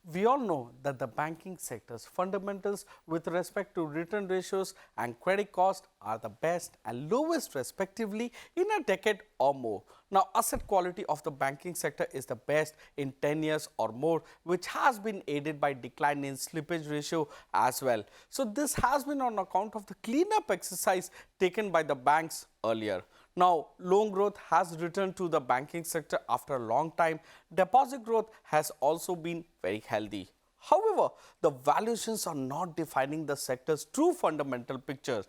We all know that the banking sector's fundamentals with respect to return ratios and credit cost are the best and lowest respectively in a decade or more. Now, asset quality of the banking sector is the best in 10 years or more, which has been aided by decline in slippage ratio as well. So, this has been on account of the cleanup exercise taken by the banks earlier. Now, loan growth has returned to the banking sector after a long time. Deposit growth has also been very healthy. However, the valuations are not defining the sector's true fundamental pictures.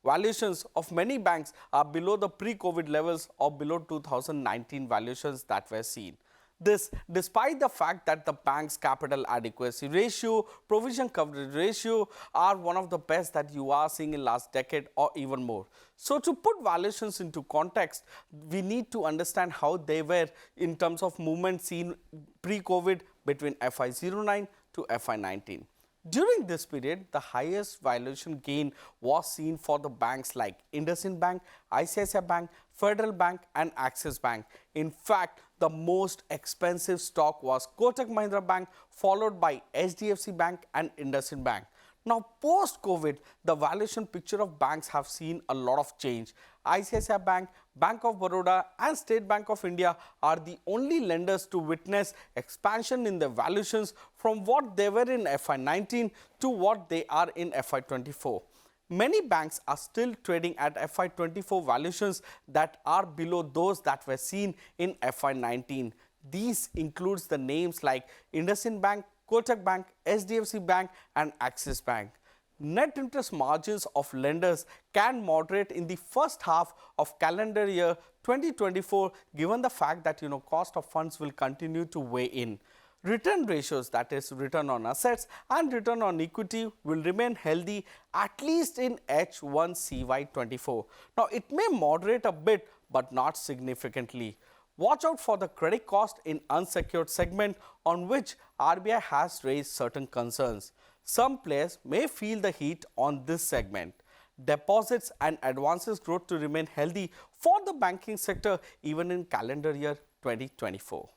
Valuations of many banks are below the pre-COVID levels or below 2019 valuations that were seen. This despite the fact that the bank's capital adequacy ratio, provision coverage ratio are one of the best that you are seeing in last decade or even more. So to put valuations into context, we need to understand how they were in terms of movement seen pre-COVID between FY09 to FY19. During this period, the highest valuation gain was seen for the banks like IndusInd Bank, ICICI Bank, Federal Bank and Axis Bank. In fact, the most expensive stock was Kotak Mahindra Bank, followed by HDFC Bank and IndusInd Bank. Now, post-COVID, the valuation picture of banks have seen a lot of change. ICICI Bank, Bank of Baroda and State Bank of India are the only lenders to witness expansion in their valuations from what they were in FY19 to what they are in FY24. Many banks are still trading at FY24 valuations that are below those that were seen in FY19. These includes the names like IndusInd Bank, Kotak Bank, HDFC Bank and Axis Bank. Net interest margins of lenders can moderate in the first half of calendar year 2024 given the fact that cost of funds will continue to weigh in. Return ratios, that is return on assets and return on equity, will remain healthy at least in H1 CY24. Now, it may moderate a bit but not significantly. Watch out for the credit cost in unsecured segment on which RBI has raised certain concerns. Some players may feel the heat on this segment. Deposits and advances growth to remain healthy for the banking sector even in calendar year 2024.